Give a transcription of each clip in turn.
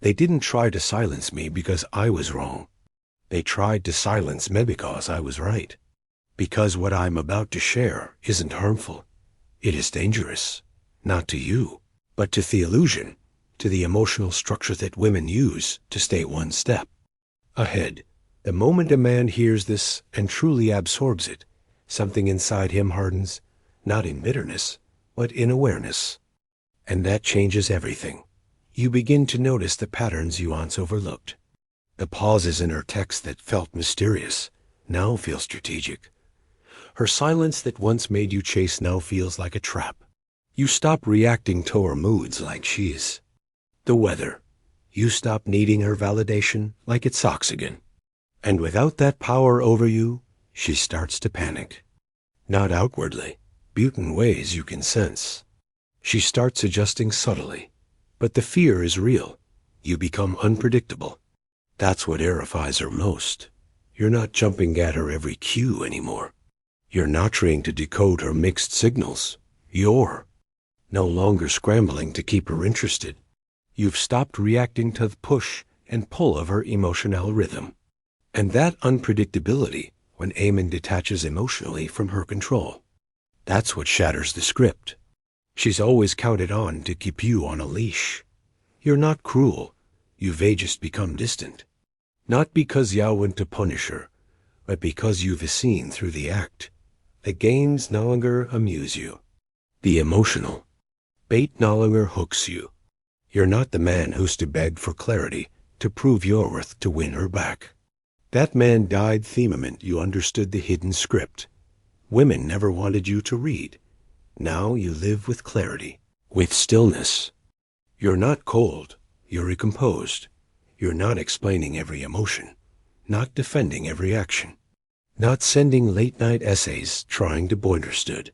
They didn't try to silence me because I was wrong. They tried to silence me because I was right. Because what I'm about to share isn't harmful. It is dangerous. Not to you, but to the illusion, to the emotional structure that women use to stay one step ahead. The moment a man hears this and truly absorbs it, something inside him hardens, not in bitterness, but in awareness. And that changes everything. You begin to notice the patterns you once overlooked. The pauses in her text that felt mysterious now feel strategic. Her silence that once made you chase now feels like a trap. You stop reacting to her moods like she's the weather. You stop needing her validation like it's oxygen. And without that power over you, she starts to panic. Not outwardly, but in ways you can sense. She starts adjusting subtly, but the fear is real. You become unpredictable. That's what terrifies her most. You're not jumping at her every cue anymore. You're not trying to decode her mixed signals. You're no longer scrambling to keep her interested. You've stopped reacting to the push and pull of her emotional rhythm. And that unpredictability, when Eamon detaches emotionally from her control, that's what shatters the script. She's always counted on to keep you on a leash. You're not cruel. You've just become distant. Not because you went to punish her, but because you've seen through the act. The games no longer amuse you. The emotional bait no longer hooks you. You're not the man who's to beg for clarity to prove your worth to win her back. That man died the moment you understood the hidden script. Women never wanted you to read. Now you live with clarity, with stillness. You're not cold. You're recomposed. You're not explaining every emotion, not defending every action, not sending late-night essays trying to be understood.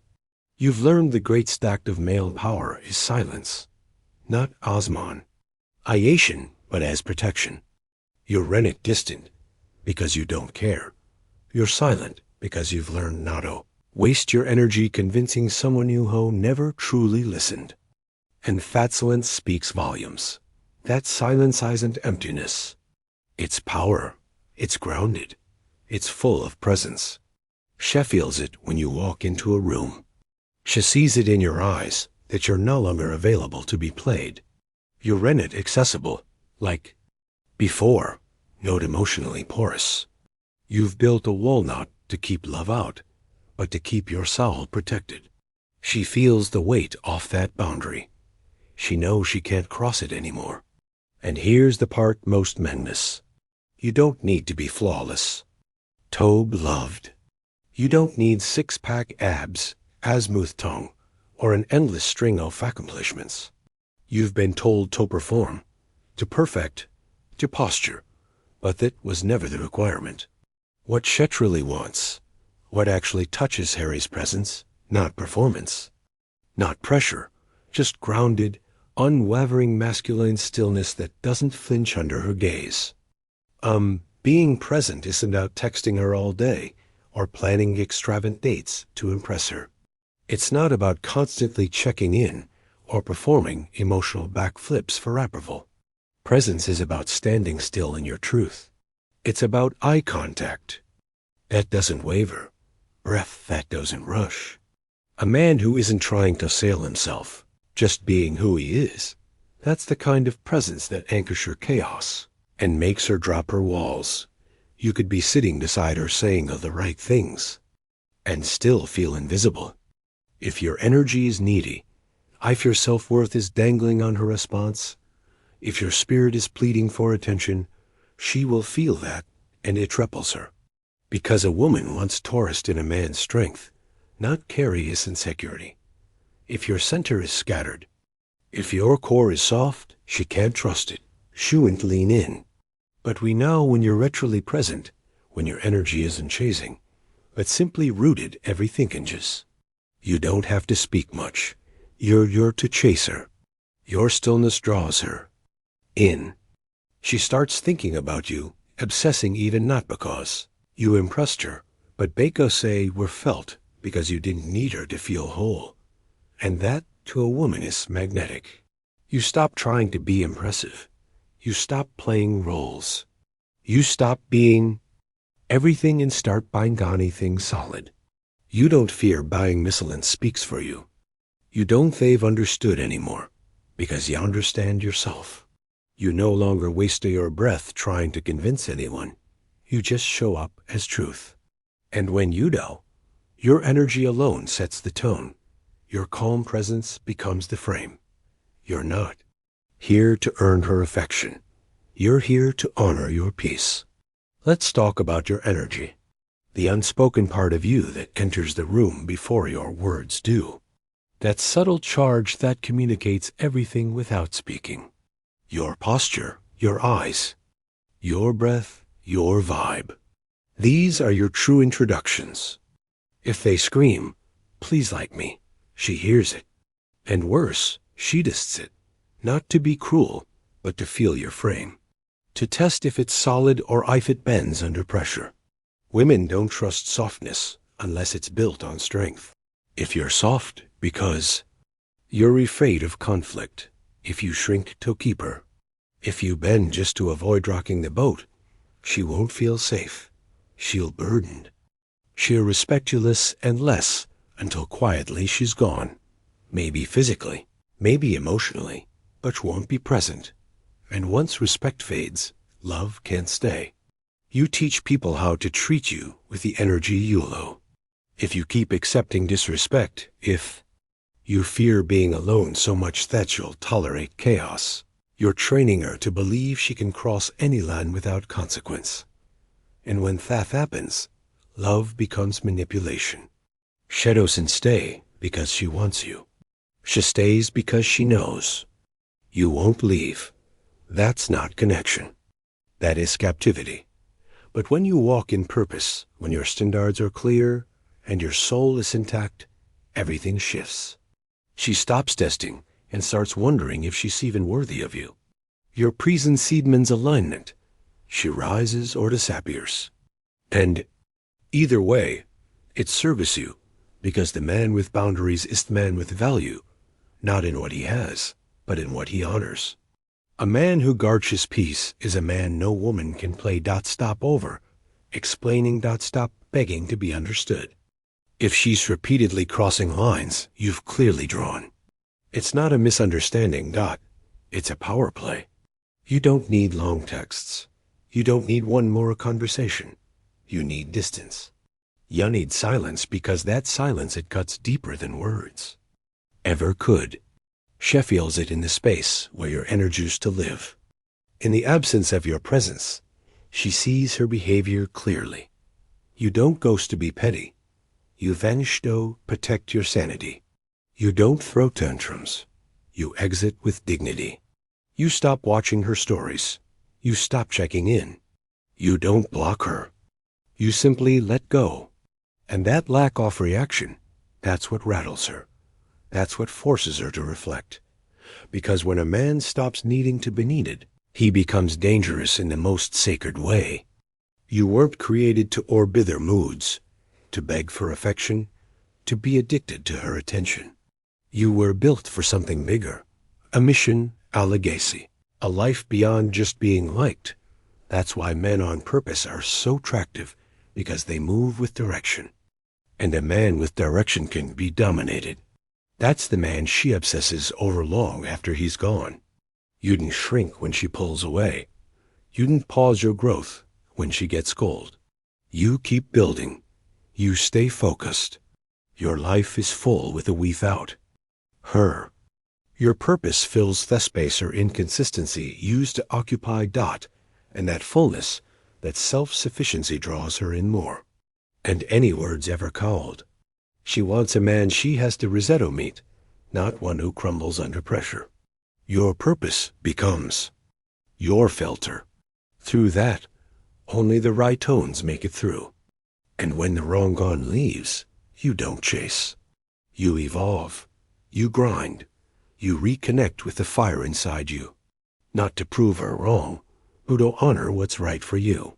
You've learned the great stack of male power is silence, not osmonisation, but as protection. You're rennet distant because you don't care. You're silent because you've learned not to waste your energy convincing someone who never truly listened. And that silence speaks volumes. That silence isn't emptiness. It's power. It's grounded. It's full of presence. She feels it when you walk into a room. She sees it in your eyes that you're no longer available to be played. You're rennet accessible, like before, not emotionally porous. You've built a wall not to keep love out, but to keep your soul protected. She feels the weight off that boundary. She knows she can't cross it anymore. And here's the part most men miss. You don't need to be flawless. Tobe loved. You don't need six-pack abs, a smooth tongue, or an endless string of accomplishments. You've been told to perform, to perfect, to posture, but that was never the requirement. What Chet really wants, what actually touches Harry's presence, not performance, not pressure, just grounded, unwavering masculine stillness that doesn't flinch under her gaze. Being present isn't about texting her all day or planning extravagant dates to impress her. It's not about constantly checking in or performing emotional backflips for approval. Presence is about standing still in your truth. It's about eye contact. That doesn't waver. Breath that doesn't rush. A man who isn't trying to sail himself, just being who he is. That's the kind of presence that anchors her chaos and makes her drop her walls. You could be sitting beside her saying all the right things and still feel invisible. If your energy is needy, if your self-worth is dangling on her response, if your spirit is pleading for attention, she will feel that, and it triples her. Because a woman wants tourist in a man's strength, not carry his insecurity. If your center is scattered, if your core is soft, she can't trust it. She won't lean in. But we know when you're retrally present, when your energy isn't chasing, but simply rooted everything hinges. You don't have to speak much. You're to chase her. Your stillness draws her in. She starts thinking about you, obsessing even not because you impressed her, but Bako say were felt because you didn't need her to feel whole. And that, to a woman, is magnetic. You stop trying to be impressive. You stop playing roles. You stop being everything and start buying anything solid. You don't fear buying miscellaneous speaks for you. You don't they've understood anymore, because you understand yourself. You no longer waste your breath trying to convince anyone. You just show up as truth. And when you do, your energy alone sets the tone. Your calm presence becomes the frame. You're not here to earn her affection. You're here to honor your peace. Let's talk about your energy, the unspoken part of you that enters the room before your words do. That subtle charge that communicates everything without speaking. Your posture, your eyes, your breath, your vibe. These are your true introductions. If they scream, "Please like me," she hears it. And worse, she discs it. Not to be cruel, but to feel your frame. To test if it's solid or if it bends under pressure. Women don't trust softness unless it's built on strength. If you're soft because you're afraid of conflict, if you shrink to keep her, if you bend just to avoid rocking the boat, she won't feel safe. She'll burdened. She'll respect you less and less until quietly she's gone. Maybe physically, maybe emotionally, but won't be present. And once respect fades, love can't stay. You teach people how to treat you with the energy you owe. If you keep accepting disrespect, if you fear being alone so much that you'll tolerate chaos, you're training her to believe she can cross any line without consequence. And when that happens, love becomes manipulation. She doesn't stay because she wants you. She stays because she knows you won't leave. That's not connection. That is captivity. But when you walk in purpose, when your standards are clear and your soul is intact, everything shifts. She stops testing and starts wondering if she's even worthy of you. Your preconceived alignment. She rises or disappears. And either way, it serves you, because the man with boundaries is the man with value, not in what he has, but in what he honors. A man who guards his peace is a man no woman can play stop over, explaining stop begging to be understood. If she's repeatedly crossing lines you've clearly drawn, it's not a misunderstanding, it's a power play. You don't need long texts. You don't need one more conversation. You need distance. You need silence because that silence, it cuts deeper than words ever could. She feels it in the space where your energy used to live. In the absence of your presence, she sees her behavior clearly. You don't ghost to be petty. You vanish to protect your sanity. You don't throw tantrums. You exit with dignity. You stop watching her stories. You stop checking in. You don't block her. You simply let go. And that lack of reaction, that's what rattles her. That's what forces her to reflect. Because when a man stops needing to be needed, he becomes dangerous in the most sacred way. You weren't created to orbit their moods, to beg for affection, to be addicted to her attention. You were built for something bigger, a mission, a legacy, a life beyond just being liked. That's why men on purpose are so attractive, because they move with direction. And a man with direction can be dominated. That's the man she obsesses over long after he's gone. You didn't shrink when she pulls away. You didn't pause your growth when she gets cold. You keep building. You stay focused. Your life is full with a without her. Your purpose fills the space or inconsistency used to occupy and that fullness, that self-sufficiency draws her in more. And any words ever called. She wants a man she has to Rosetta meet, not one who crumbles under pressure. Your purpose becomes your filter. Through that, only the right tones make it through. And when the wrong one leaves, you don't chase. You evolve. You grind. You reconnect with the fire inside you. Not to prove her wrong, but to honor what's right for you.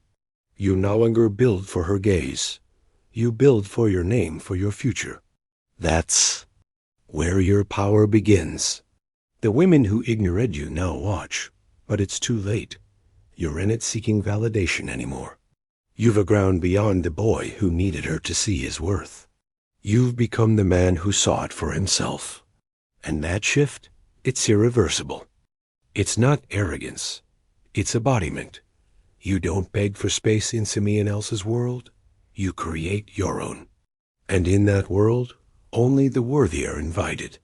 You no longer build for her gaze. You build for your name, for your future. That's where your power begins. The women who ignored you now watch, But it's too late. You're in it seeking validation anymore. You've grown beyond the boy who needed her to see his worth. You've become the man who saw it for himself. And that shift, it's irreversible. It's not arrogance. It's embodiment. You don't beg for space in someone else's world. You create your own. And in that world, only the worthy are invited.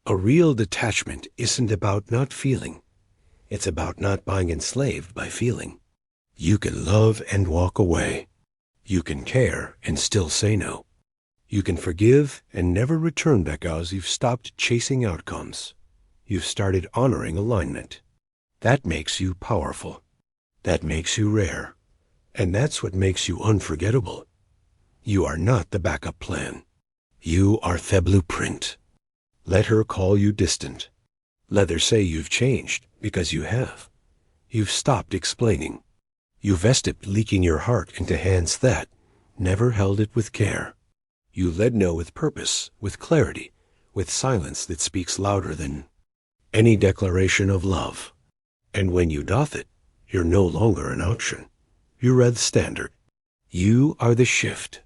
A real detachment isn't about not feeling. It's about not being enslaved by feeling. You can love and walk away. You can care and still say no. You can forgive and never return because you've stopped chasing outcomes. You've started honoring alignment. That makes you powerful. That makes you rare. And that's what makes you unforgettable. You are not the backup plan. You are the blueprint. Let her call you distant. Let her say you've changed, because you have. You've stopped explaining. You've stopped leaking your heart into hands that never held it with care. You led no with purpose, with clarity, with silence that speaks louder than any declaration of love. And when you doth it, you're no longer an option. You're the standard. You are the shift.